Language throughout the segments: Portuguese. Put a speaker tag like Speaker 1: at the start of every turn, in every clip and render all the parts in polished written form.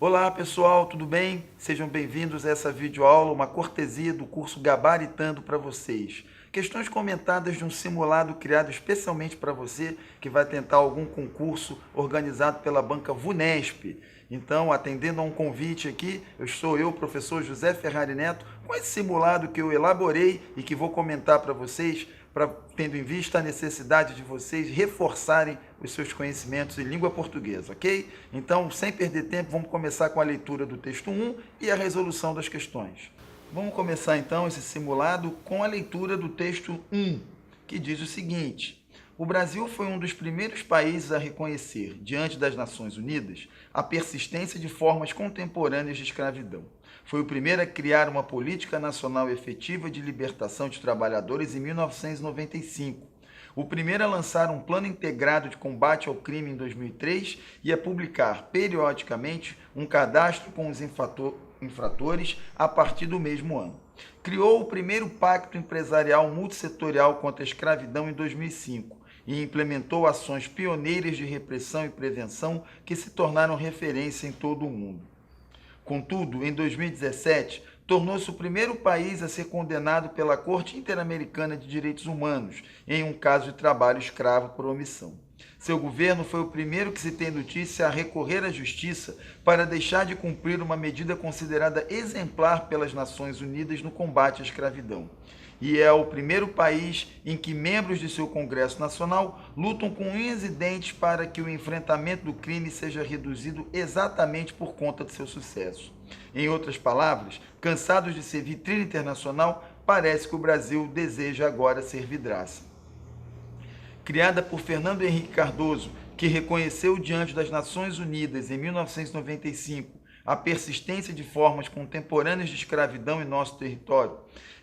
Speaker 1: Olá pessoal, tudo bem? Sejam bem-vindos a essa videoaula, uma cortesia do curso Gabaritando para vocês. Questões comentadas de um simulado criado especialmente para você que vai tentar algum concurso organizado pela banca VUNESP. Então, atendendo a um convite aqui, sou eu, professor José Ferrari Neto, com esse simulado que eu elaborei e que vou comentar para vocês, tendo em vista a necessidade de vocês reforçarem os seus conhecimentos em língua portuguesa, ok? Então, sem perder tempo, vamos começar com a leitura do texto 1 e a resolução das questões. Vamos começar então esse simulado com a leitura do texto 1, que diz o seguinte: o Brasil foi um dos primeiros países a reconhecer, diante das Nações Unidas, a persistência de formas contemporâneas de escravidão. Foi o primeiro a criar uma política nacional efetiva de libertação de trabalhadores em 1995. O primeiro a lançar um plano integrado de combate ao crime em 2003 e a publicar, periodicamente, um cadastro com os infratores a partir do mesmo ano. Criou o primeiro pacto empresarial multissetorial contra a escravidão em 2005 e implementou ações pioneiras de repressão e prevenção que se tornaram referência em todo o mundo. Contudo, em 2017, tornou-se o primeiro país a ser condenado pela Corte Interamericana de Direitos Humanos em um caso de trabalho escravo por omissão. Seu governo foi o primeiro que se tem notícia a recorrer à justiça para deixar de cumprir uma medida considerada exemplar pelas Nações Unidas no combate à escravidão. E é o primeiro país em que membros de seu Congresso Nacional lutam com unhas e dentes para que o enfrentamento do crime seja reduzido exatamente por conta de seu sucesso. Em outras palavras, cansados de ser vitrine internacional, parece que o Brasil deseja agora ser vidraça. Criada por Fernando Henrique Cardoso, que reconheceu diante das Nações Unidas em 1995 a persistência de formas contemporâneas de escravidão em nosso território,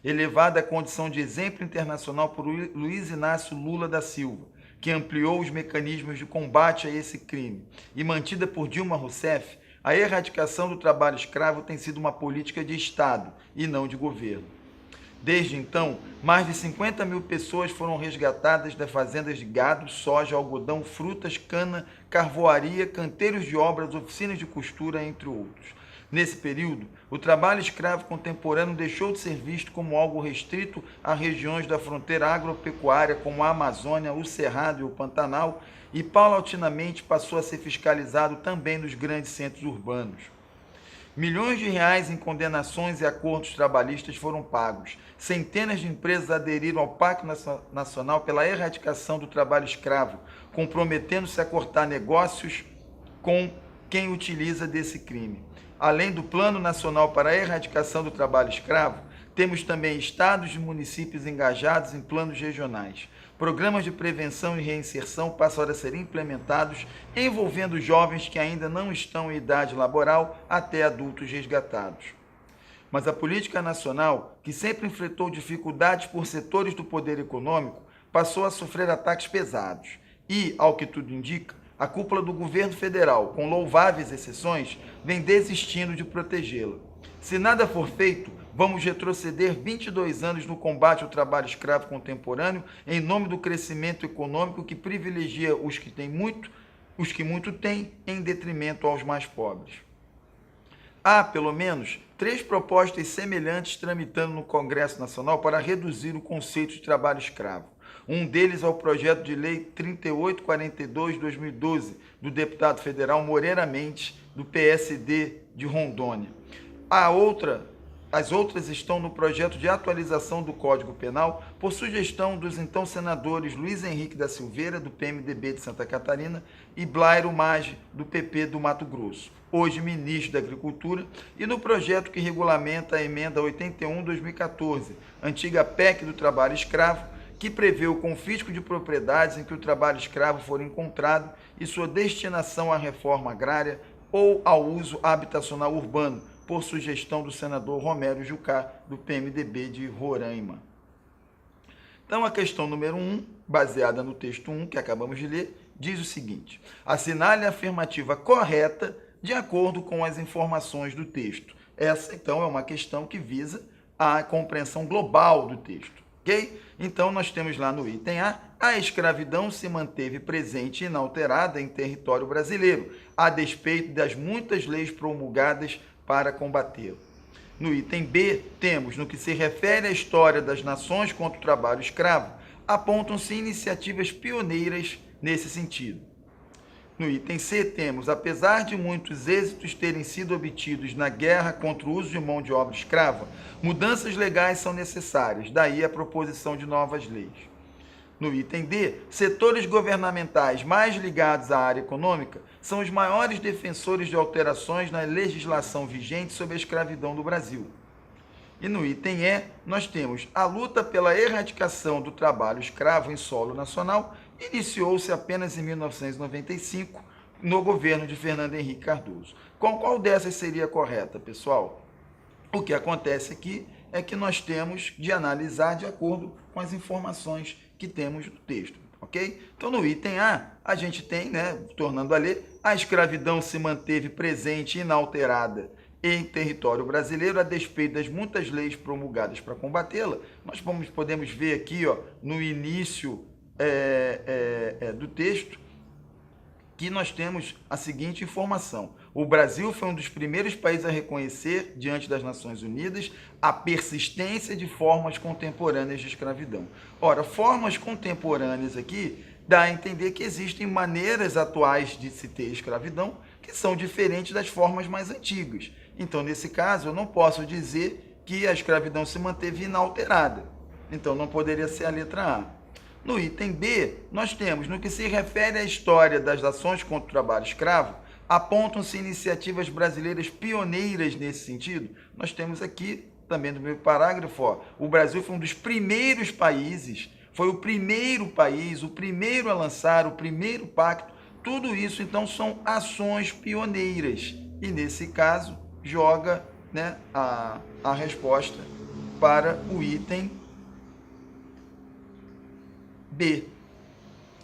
Speaker 1: elevada à condição de exemplo internacional por Luiz Inácio Lula da Silva, que ampliou os mecanismos de combate a esse crime, e mantida por Dilma Rousseff, a erradicação do trabalho escravo tem sido uma política de Estado e não de governo. Desde então, mais de 50 mil pessoas foram resgatadas das fazendas de gado, soja, algodão, frutas, cana, carvoaria, canteiros de obras, oficinas de costura, entre outros. Nesse período, o trabalho escravo contemporâneo deixou de ser visto como algo restrito a regiões da fronteira agropecuária como a Amazônia, o Cerrado e o Pantanal, e paulatinamente passou a ser fiscalizado também nos grandes centros urbanos. Milhões de reais em condenações e acordos trabalhistas foram pagos. Centenas de empresas aderiram ao Pacto Nacional pela erradicação do trabalho escravo, comprometendo-se a cortar negócios com quem utiliza desse crime. Além do Plano Nacional para a Erradicação do Trabalho Escravo, temos também estados e municípios engajados em planos regionais. Programas de prevenção e reinserção passaram a ser implementados, envolvendo jovens que ainda não estão em idade laboral até adultos resgatados. Mas a política nacional, que sempre enfrentou dificuldades por setores do poder econômico, passou a sofrer ataques pesados. E, ao que tudo indica, a cúpula do governo federal, com louváveis exceções, vem desistindo de protegê-la. Se nada for feito, vamos retroceder 22 anos no combate ao trabalho escravo contemporâneo em nome do crescimento econômico que privilegia os que muito têm, em detrimento aos mais pobres. Há, pelo menos, 3 propostas semelhantes tramitando no Congresso Nacional para reduzir o conceito de trabalho escravo. Um deles é o projeto de lei 3842/2012, do deputado federal Moreira Mendes, do PSD de Rondônia. As outras estão no projeto de atualização do Código Penal, por sugestão dos então senadores Luiz Henrique da Silveira, do PMDB de Santa Catarina, e Blairo Maggi, do PP do Mato Grosso, hoje ministro da Agricultura, e no projeto que regulamenta a emenda 81/2014, antiga PEC do trabalho escravo, que prevê o confisco de propriedades em que o trabalho escravo for encontrado e sua destinação à reforma agrária ou ao uso habitacional urbano, por sugestão do senador Romero Jucá, do PMDB de Roraima. Então, a questão número 1, baseada no texto 1, que acabamos de ler, diz o seguinte: assinale a afirmativa correta de acordo com as informações do texto. Essa, então, é uma questão que visa a compreensão global do texto. ok? Então, nós temos lá no item a escravidão se manteve presente e inalterada em território brasileiro, a despeito das muitas leis promulgadas para combatê-la. No item B, temos, no que se refere à história das nações contra o trabalho escravo, apontam-se iniciativas pioneiras nesse sentido. No item C, temos, apesar de muitos êxitos terem sido obtidos na guerra contra o uso de mão de obra escrava, mudanças legais são necessárias, daí a proposição de novas leis. No item D, setores governamentais mais ligados à área econômica são os maiores defensores de alterações na legislação vigente sobre a escravidão do Brasil. E no item E, nós temos a luta pela erradicação do trabalho escravo em solo nacional iniciou-se apenas em 1995, no governo de Fernando Henrique Cardoso. Qual dessas seria correta, pessoal? O que acontece aqui é que nós temos de analisar de acordo com as informações que temos no texto, ok? Então, no item A, a gente tem, tornando a ler, a escravidão se manteve presente e inalterada em território brasileiro, a despeito das muitas leis promulgadas para combatê-la. Nós podemos ver aqui, no início do texto, que nós temos a seguinte informação: o Brasil foi um dos primeiros países a reconhecer, diante das Nações Unidas, a persistência de formas contemporâneas de escravidão. Ora, formas contemporâneas aqui dá a entender que existem maneiras atuais de se ter escravidão que são diferentes das formas mais antigas. Então, nesse caso, eu não posso dizer que a escravidão se manteve inalterada. Então, não poderia ser a letra A. No item B, nós temos, no que se refere à história das ações contra o trabalho escravo, apontam-se iniciativas brasileiras pioneiras nesse sentido. Nós temos aqui, também no meu parágrafo, o Brasil foi um dos primeiros países, foi o primeiro país, o primeiro a lançar, o primeiro pacto. Tudo isso, então, são ações pioneiras. E, nesse caso, joga a resposta para o item B,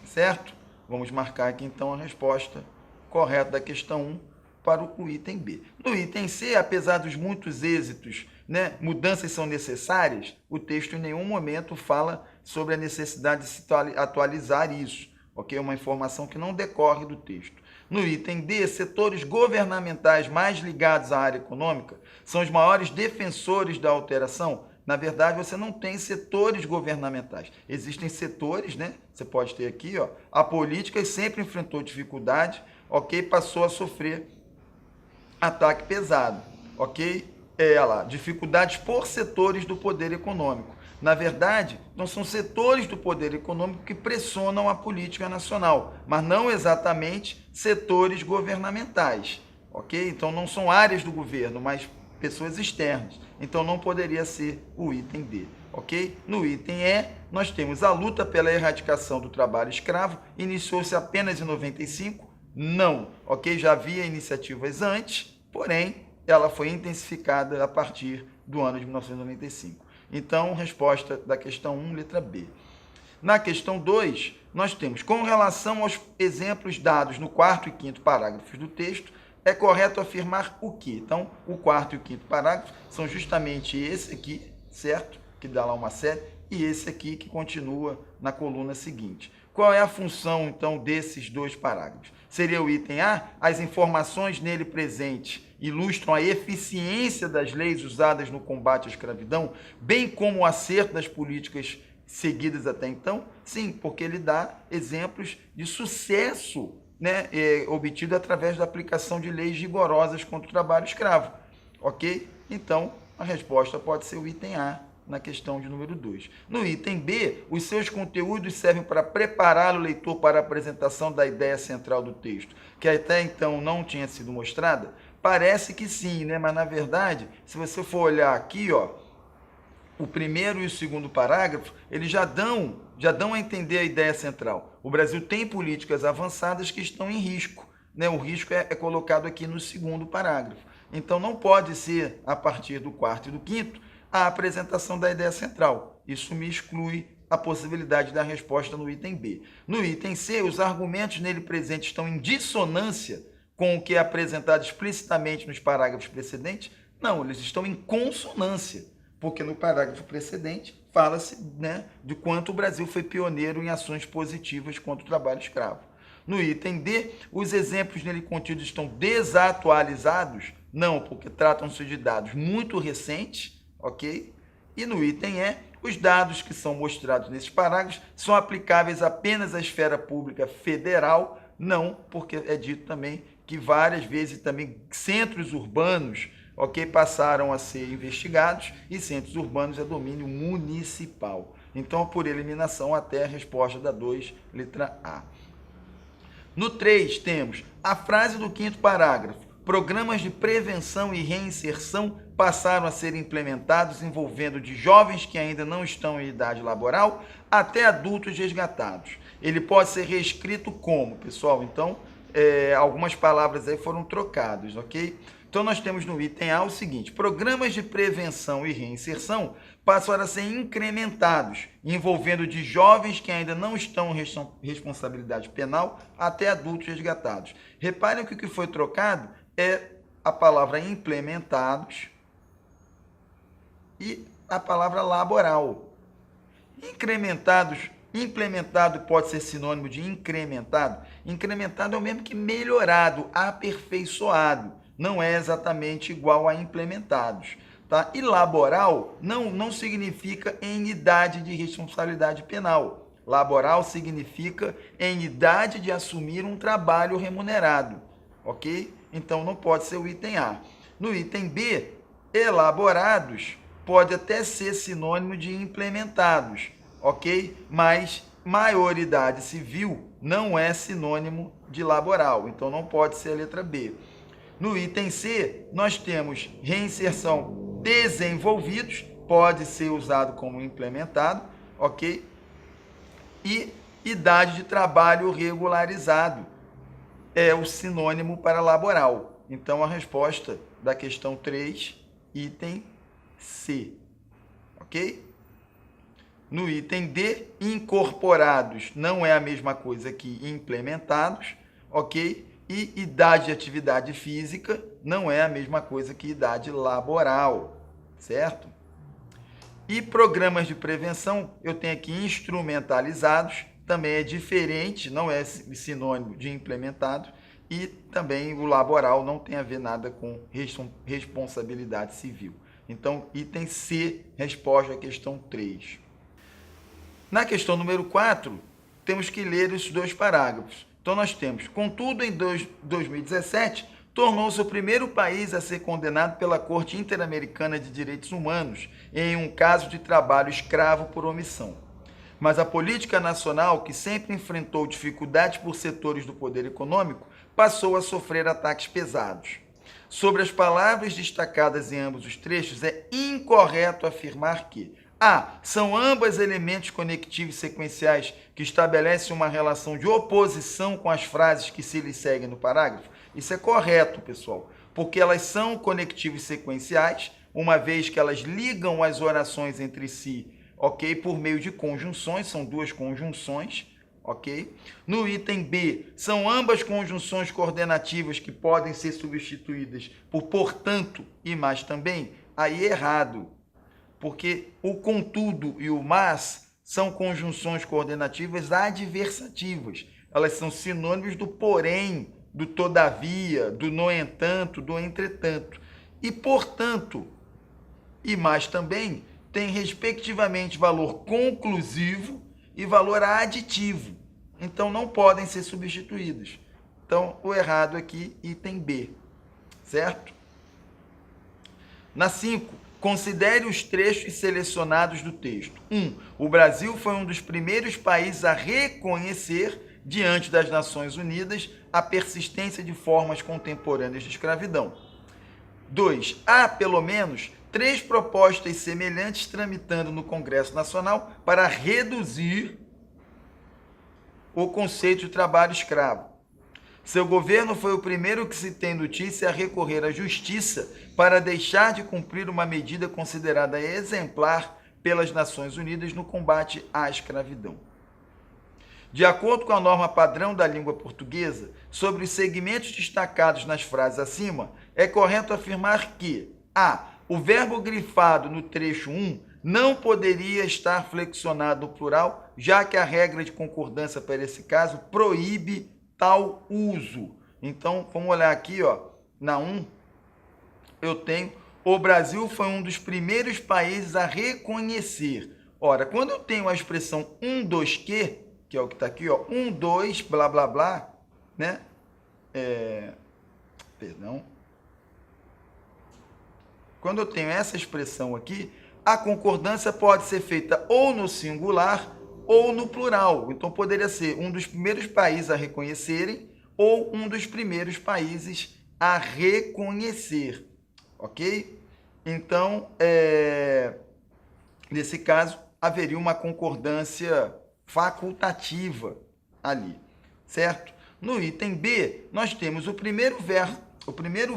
Speaker 1: certo? Vamos marcar aqui, então, a resposta correta da questão 1 para o item B. No item C, apesar dos muitos êxitos, mudanças são necessárias, o texto em nenhum momento fala sobre a necessidade de se atualizar isso, ok? Uma informação que não decorre do texto. No item D, setores governamentais mais ligados à área econômica são os maiores defensores da alteração. Na verdade, você não tem setores governamentais. Existem setores, Você pode ter aqui, a política sempre enfrentou dificuldade, ok? Passou a sofrer ataque pesado, ok? Dificuldades por setores do poder econômico. Na verdade, não são setores do poder econômico que pressionam a política nacional, mas não exatamente setores governamentais, ok? Então, não são áreas do governo, mas pessoas externas. Então, não poderia ser o item D, ok? No item E, nós temos a luta pela erradicação do trabalho escravo, iniciou-se apenas em 95? Não, ok? Já havia iniciativas antes, porém, ela foi intensificada a partir do ano de 1995. Então, resposta da questão 1, letra B. Na questão 2, nós temos, com relação aos exemplos dados no 4º e 5º parágrafos do texto, é correto afirmar o quê? Então, o 4º e o 5º parágrafo são justamente esse aqui, certo? Que dá lá uma série, e esse aqui que continua na coluna seguinte. Qual é a função, então, desses dois parágrafos? Seria o item A, as informações nele presentes ilustram a eficiência das leis usadas no combate à escravidão, bem como o acerto das políticas seguidas até então? Sim, porque ele dá exemplos de sucesso obtido através da aplicação de leis rigorosas contra o trabalho escravo, ok? Então, a resposta pode ser o item A na questão de número 2. No item B, os seus conteúdos servem para preparar o leitor para a apresentação da ideia central do texto, que até então não tinha sido mostrada. Parece que sim, mas na verdade, se você for olhar aqui, o primeiro e o segundo parágrafo, eles já dão a entender a ideia central. O Brasil tem políticas avançadas que estão em risco. O risco é colocado aqui no segundo parágrafo. Então, não pode ser, a partir do 4º e do 5º, a apresentação da ideia central. Isso me exclui a possibilidade da resposta no item B. No item C, os argumentos nele presentes estão em dissonância com o que é apresentado explicitamente nos parágrafos precedentes? Não, eles estão em consonância. porque no parágrafo precedente fala-se, né, de quanto o Brasil foi pioneiro em ações positivas contra o trabalho escravo. No item D, os exemplos nele contidos estão desatualizados? Não, porque tratam-se de dados muito recentes, ok? E no item E, os dados que são mostrados nesses parágrafos são aplicáveis apenas à esfera pública federal? Não, porque é dito também que várias vezes também centros urbanos, ok, passaram a ser investigados e centros urbanos é domínio municipal. Então, por eliminação, até a resposta da 2, letra A. No 3, temos a frase do 5º parágrafo. Programas de prevenção e reinserção passaram a ser implementados envolvendo de jovens que ainda não estão em idade laboral até adultos resgatados. Ele pode ser reescrito como, pessoal? Então, algumas palavras aí foram trocadas, ok? Então, nós temos no item A o seguinte: programas de prevenção e reinserção passaram a ser incrementados, envolvendo de jovens que ainda não estão em responsabilidade penal até adultos resgatados. Reparem que o que foi trocado é a palavra implementados e a palavra laboral. Implementado pode ser sinônimo de incrementado. Incrementado é o mesmo que melhorado, aperfeiçoado. Não é exatamente igual a implementados. Tá? E laboral não significa em idade de responsabilidade penal. Laboral significa em idade de assumir um trabalho remunerado. Ok? Então não pode ser o item A. No item B, elaborados pode até ser sinônimo de implementados. Ok? Mas maioridade civil não é sinônimo de laboral. Então não pode ser a letra B. No item C, nós temos reinserção desenvolvidos, pode ser usado como implementado, ok? E idade de trabalho regularizado é o sinônimo para laboral. Então, a resposta da questão 3, item C, ok? No item D, incorporados não é a mesma coisa que implementados, ok? E idade de atividade física não é a mesma coisa que idade laboral, certo? E programas de prevenção, eu tenho aqui instrumentalizados, também é diferente, não é sinônimo de implementado, e também o laboral não tem a ver nada com responsabilidade civil. Então, item C, resposta à questão 3. Na questão número 4, temos que ler os 2 parágrafos. Então, nós temos, contudo, em 2017, tornou-se o primeiro país a ser condenado pela Corte Interamericana de Direitos Humanos em um caso de trabalho escravo por omissão. Mas a política nacional, que sempre enfrentou dificuldades por setores do poder econômico, passou a sofrer ataques pesados. Sobre as palavras destacadas em ambos os trechos, é incorreto afirmar que A. São ambas elementos conectivos sequenciais que estabelecem uma relação de oposição com as frases que se lhes seguem no parágrafo. Isso é correto, pessoal, porque elas são conectivos sequenciais, uma vez que elas ligam as orações entre si, ok? Por meio de conjunções, são 2 conjunções, ok? No item B, são ambas conjunções coordenativas que podem ser substituídas por portanto e mas também. Aí é errado. Porque o contudo e o mas são conjunções coordenativas adversativas. Elas são sinônimos do porém, do todavia, do no entanto, do entretanto. E, portanto, e mais também, tem respectivamente valor conclusivo e valor aditivo. Então, não podem ser substituídos. Então, o errado aqui, item B. Certo? Na 5, considere os trechos selecionados do texto. 1. O Brasil foi um dos primeiros países a reconhecer, diante das Nações Unidas, a persistência de formas contemporâneas de escravidão. 2. Há, pelo menos, 3 propostas semelhantes tramitando no Congresso Nacional para reduzir o conceito de trabalho escravo. Seu governo foi o primeiro que se tem notícia a recorrer à justiça para deixar de cumprir uma medida considerada exemplar pelas Nações Unidas no combate à escravidão. De acordo com a norma padrão da língua portuguesa, sobre os segmentos destacados nas frases acima, é correto afirmar que A. O verbo grifado no trecho 1 não poderia estar flexionado no plural, já que a regra de concordância para esse caso proíbe tal uso. Então, vamos olhar aqui, ó, na 1, eu tenho: o Brasil foi um dos primeiros países a reconhecer. Ora, quando eu tenho a expressão 1, 2, que é o que está aqui, ó, 1, 2, blá, blá, blá, né? Perdão. Quando eu tenho essa expressão aqui, a concordância pode ser feita ou no singular ou no plural. Então, poderia ser um dos primeiros países a reconhecerem ou um dos primeiros países a reconhecer, ok? Então, nesse caso, haveria uma concordância facultativa ali, certo? No item B, nós temos o primeiro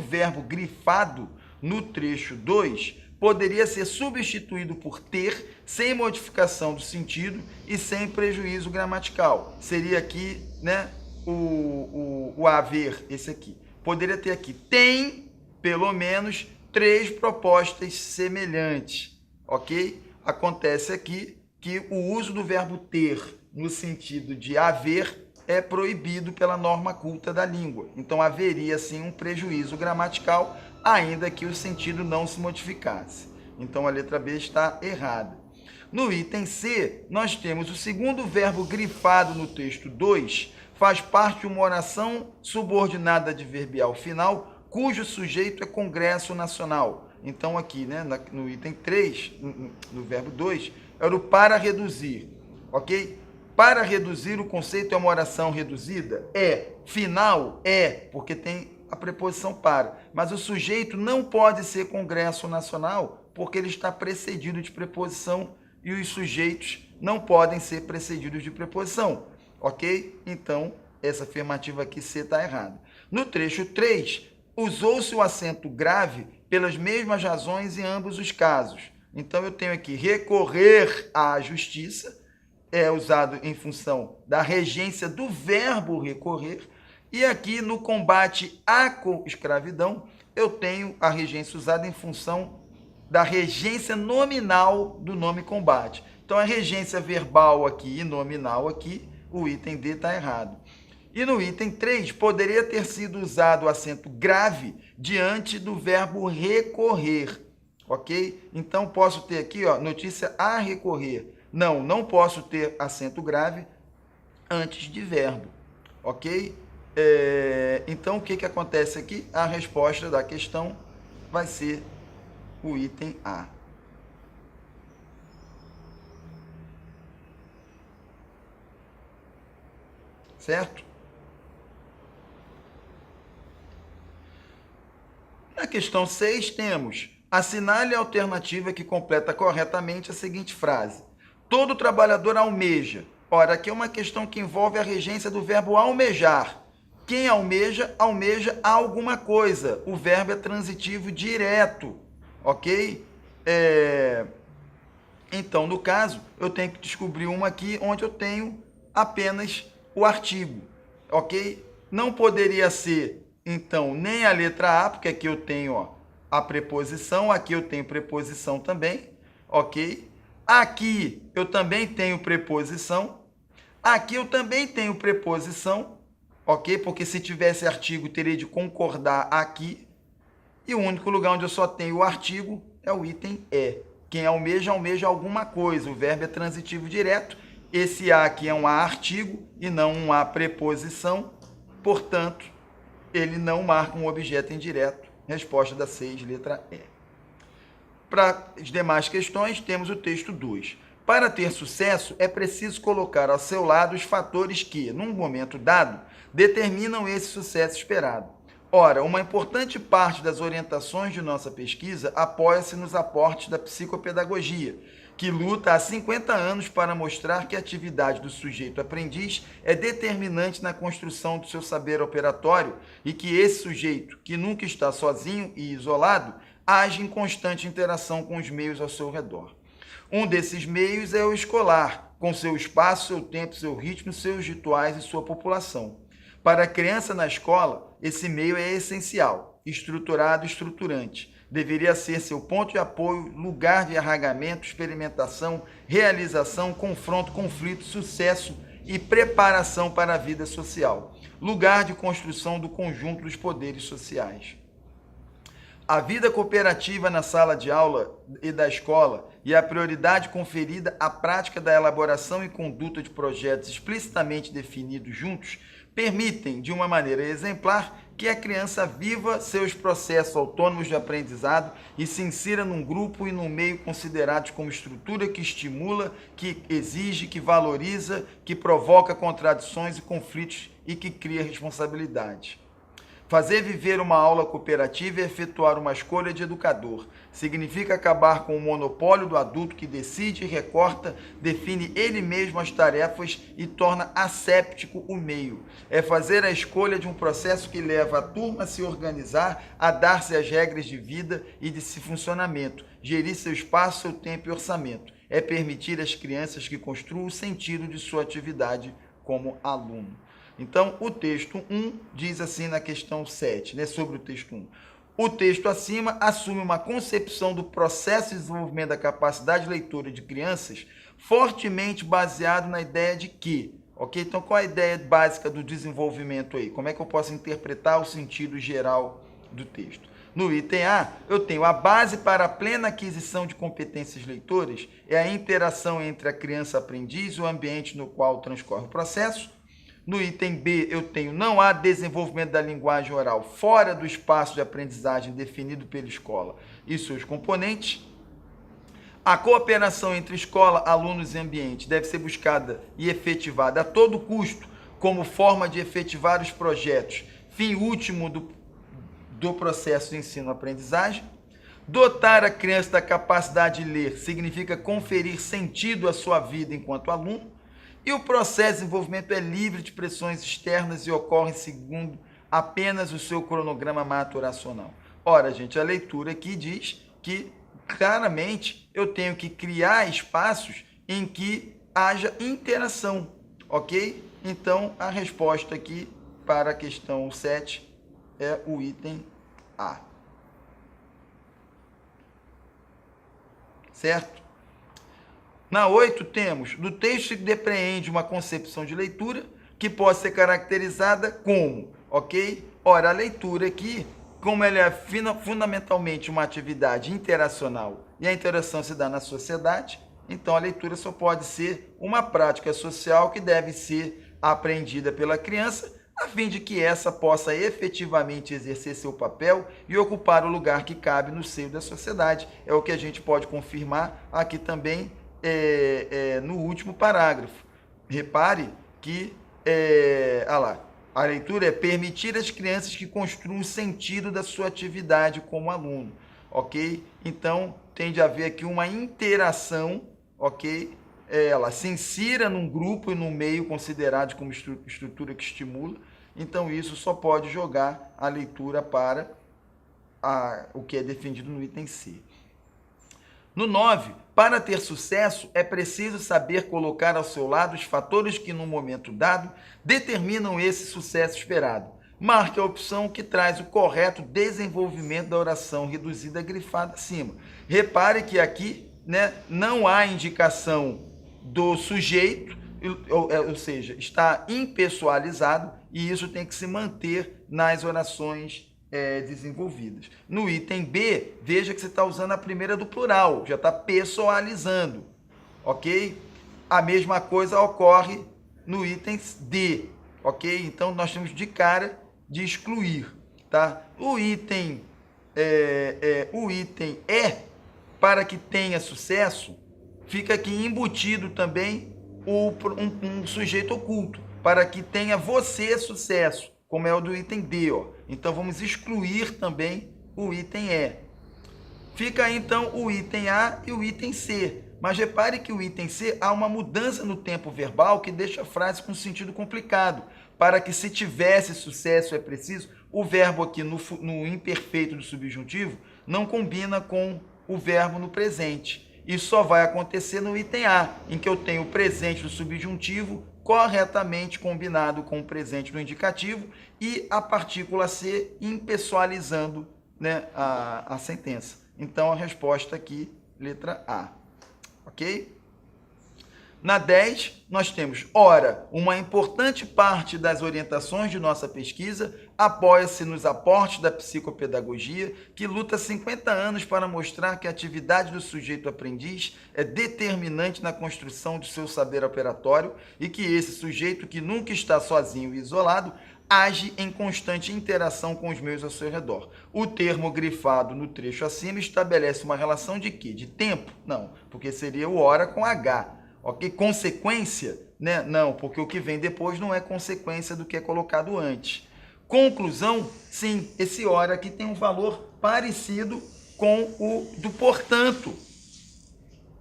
Speaker 1: verbo grifado no trecho 2 poderia ser substituído por ter, sem modificação do sentido e sem prejuízo gramatical. Seria aqui, né, o haver, esse aqui. Poderia ter aqui: tem, pelo menos, 3 propostas semelhantes, ok? Acontece aqui que o uso do verbo ter no sentido de haver é proibido pela norma culta da língua. Então, haveria, sim, um prejuízo gramatical, ainda que o sentido não se modificasse. Então, a letra B está errada. No item C, nós temos o segundo verbo grifado no texto 2, faz parte de uma oração subordinada adverbial final, cujo sujeito é Congresso Nacional. Então, aqui, né, no item 3, no verbo 2, era o para reduzir, ok? Para reduzir, o conceito é uma oração reduzida? É. Final? É, porque tem a preposição para. Mas o sujeito não pode ser Congresso Nacional, porque ele está precedido de preposição e os sujeitos não podem ser precedidos de preposição, ok? Então, essa afirmativa aqui, C, está errada. No trecho 3, usou-se o acento grave pelas mesmas razões em ambos os casos. Então, eu tenho aqui recorrer à justiça, é usado em função da regência do verbo recorrer, e aqui no combate à escravidão, eu tenho a regência usada em função da regência nominal do nome combate. Então, a regência verbal aqui e nominal aqui, o item D está errado. E no item 3, poderia ter sido usado o acento grave diante do verbo recorrer, ok? Então, posso ter aqui, ó, notícia a recorrer. Não posso ter acento grave antes de verbo, ok? Então, o que acontece aqui? A resposta da questão vai ser o item A. Certo? Na questão 6, temos: assinale a alternativa que completa corretamente a seguinte frase: todo trabalhador almeja. Ora, aqui é uma questão que envolve a regência do verbo almejar. Quem almeja, almeja alguma coisa. O verbo é transitivo direto, ok? Então, no caso, eu tenho que descobrir uma aqui onde eu tenho apenas o artigo, ok? Não poderia ser, então, nem a letra A, porque aqui eu tenho, ó, a preposição, aqui eu tenho preposição também, ok? Aqui eu também tenho preposição, aqui eu também tenho preposição, ok? Porque se tivesse artigo, teria de concordar aqui. E o único lugar onde eu só tenho o artigo é o item E. Quem almeja, almeja alguma coisa. O verbo é transitivo direto. Esse A aqui é um A artigo e não um A preposição. Portanto, ele não marca um objeto indireto. Resposta da 6, letra E. Para as demais questões, temos o texto 2. Para ter sucesso, é preciso colocar ao seu lado os fatores que, num momento dado, determinam esse sucesso esperado. Ora, uma importante parte das orientações de nossa pesquisa apoia-se nos aportes da psicopedagogia, que luta há 50 anos para mostrar que a atividade do sujeito aprendiz é determinante na construção do seu saber operatório e que esse sujeito, que nunca está sozinho e isolado, age em constante interação com os meios ao seu redor. Um desses meios é o escolar, com seu espaço, seu tempo, seu ritmo, seus rituais e sua população. Para a criança na escola, esse meio é essencial. estruturado, estruturante. Deveria ser seu ponto de apoio, lugar de arragamento, experimentação, realização, confronto, conflito, sucesso e preparação para a vida social. Lugar de construção do conjunto dos poderes sociais. A vida cooperativa na sala de aula e da escola e a prioridade conferida à prática da elaboração e conduta de projetos explicitamente definidos juntos permitem, de uma maneira exemplar, que a criança viva seus processos autônomos de aprendizado e se insira num grupo e num meio considerados como estrutura que estimula, que exige, que valoriza, que provoca contradições e conflitos e que cria responsabilidade. Fazer viver uma aula cooperativa e efetuar uma escolha de educador. Significa acabar com o monopólio do adulto que decide, recorta, define ele mesmo as tarefas e torna asséptico o meio. É fazer a escolha de um processo que leva a turma a se organizar, a dar-se as regras de vida e de seu funcionamento, gerir seu espaço, seu tempo e orçamento. É permitir às crianças que construam o sentido de sua atividade como aluno. Então, o texto 1 diz assim na questão 7, né, sobre o texto 1. O texto acima assume uma concepção do processo de desenvolvimento da capacidade de leitura de crianças fortemente baseado na ideia de que, ok? Então, qual é a ideia básica do desenvolvimento aí? Como é que eu posso interpretar o sentido geral do texto? No item A, eu tenho a base para a plena aquisição de competências leitoras, é a interação entre a criança aprendiz e o ambiente no qual transcorre o processo. No item B, eu tenho não há desenvolvimento da linguagem oral fora do espaço de aprendizagem definido pela escola e seus componentes. A cooperação entre escola, alunos e ambiente deve ser buscada e efetivada a todo custo como forma de efetivar os projetos, fim último do processo de ensino-aprendizagem. Dotar a criança da capacidade de ler significa conferir sentido à sua vida enquanto aluno. E o processo de desenvolvimento é livre de pressões externas e ocorre segundo apenas o seu cronograma maturacional. Ora, gente, a leitura aqui diz que, claramente, eu tenho que criar espaços em que haja interação, ok? Então, a resposta aqui para a questão 7 é o item A. Certo? Na 8 temos, do texto se depreende uma concepção de leitura que pode ser caracterizada como, ok? Ora, a leitura aqui, como ela é fundamentalmente uma atividade interacional e a interação se dá na sociedade, então a leitura só pode ser uma prática social que deve ser aprendida pela criança a fim de que essa possa efetivamente exercer seu papel e ocupar o lugar que cabe no seio da sociedade. É o que a gente pode confirmar aqui também no último parágrafo. Repare que a leitura é permitir às crianças que construam o sentido da sua atividade como aluno, ok? Então, tem de haver aqui uma interação, ok? Ela se insira num grupo e num meio considerado como estrutura que estimula, então isso só pode jogar a leitura para o que é defendido no item C. No 9, para ter sucesso, é preciso saber colocar ao seu lado os fatores que, num momento dado, determinam esse sucesso esperado. Marque a opção que traz o correto desenvolvimento da oração reduzida grifada acima. Repare que aqui, né, não há indicação do sujeito, ou seja, está impessoalizado, e isso tem que se manter nas orações desenvolvidas. No item B, veja que você está usando a primeira do plural, já está pessoalizando, ok? A mesma coisa ocorre no item D, ok? Então, nós temos de cara de excluir, tá? O item E, para que tenha sucesso, fica aqui embutido também um sujeito oculto, para que tenha você sucesso, como é o do item D, ó. Então, vamos excluir também o item E. Fica aí, então, o item A e o item C. Mas repare que o item C há uma mudança no tempo verbal que deixa a frase com sentido complicado. Para que se tivesse sucesso é preciso, o verbo aqui no imperfeito do subjuntivo não combina com o verbo no presente. Isso só vai acontecer no item A, em que eu tenho o presente do subjuntivo corretamente combinado com o presente do indicativo e a partícula C impessoalizando, né, a sentença. Então, a resposta aqui, letra A. Ok? Na 10, nós temos, ora, uma importante parte das orientações de nossa pesquisa apoia-se nos aportes da psicopedagogia, que luta 50 anos para mostrar que a atividade do sujeito aprendiz é determinante na construção de seu saber operatório e que esse sujeito, que nunca está sozinho e isolado, age em constante interação com os meios ao seu redor. O termo grifado no trecho acima estabelece uma relação de quê? De tempo? Não, porque seria o ora com H. Ok? Consequência? Né? Não, porque o que vem depois não é consequência do que é colocado antes. Conclusão? Sim, esse ora aqui tem um valor parecido com o do portanto.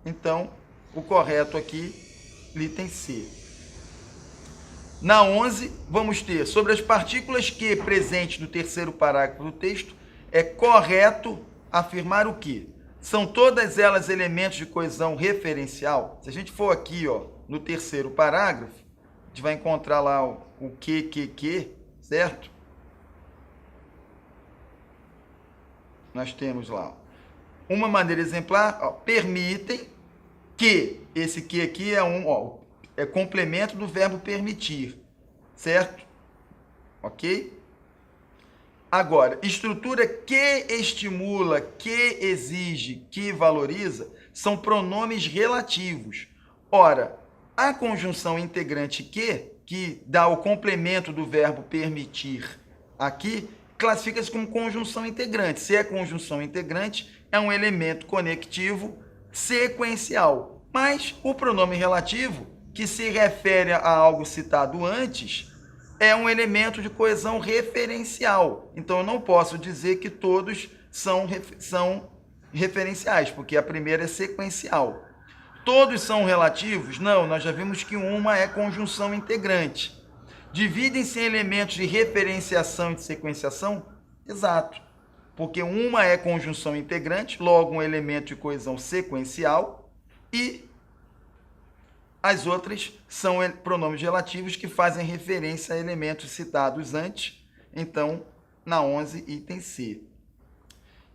Speaker 1: Então, o correto aqui, item C. Na 11, vamos ter, sobre as partículas que presentes no terceiro parágrafo do texto, é correto afirmar o quê? São todas elas elementos de coesão referencial? Se a gente for aqui, ó, no terceiro parágrafo, a gente vai encontrar lá o que, certo? Nós temos lá, ó, uma maneira exemplar, ó, permitem que, esse que aqui é é complemento do verbo permitir, certo? Ok? Agora, estrutura que estimula, que exige, que valoriza, são pronomes relativos. Ora, a conjunção integrante que dá o complemento do verbo permitir aqui, classifica-se como conjunção integrante. Se é conjunção integrante, é um elemento conectivo sequencial. Mas o pronome relativo, que se refere a algo citado antes, é um elemento de coesão referencial. Então, eu não posso dizer que todos são referenciais, porque a primeira é sequencial. Todos são relativos? Não, nós já vimos que uma é conjunção integrante. Dividem-se em elementos de referenciação e de sequenciação? Exato, porque uma é conjunção integrante, logo um elemento de coesão sequencial, e as outras são pronomes relativos que fazem referência a elementos citados antes. Então, na 11, item C.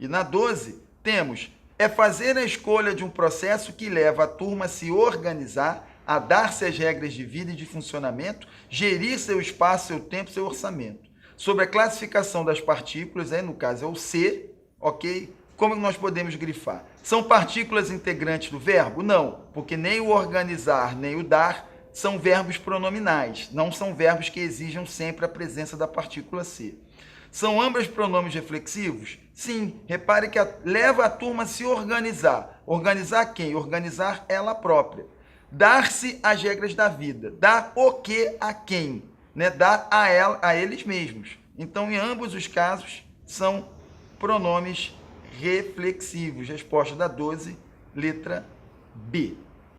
Speaker 1: E na 12, temos, é fazer a escolha de um processo que leva a turma a se organizar, a dar-se as regras de vida e de funcionamento, gerir seu espaço, seu tempo, seu orçamento. Sobre a classificação das partículas, aí no caso é o C, ok? Como nós podemos grifar? São partículas integrantes do verbo? Não, porque nem o organizar, nem o dar são verbos pronominais, não são verbos que exijam sempre a presença da partícula C. São ambos pronomes reflexivos? Sim, repare que leva a turma a se organizar. Organizar quem? Organizar ela própria. Dar-se as regras da vida. Dar o que a quem? Né? Dar a eles mesmos. Então, em ambos os casos, são pronomes reflexivos. Resposta da 12, letra B.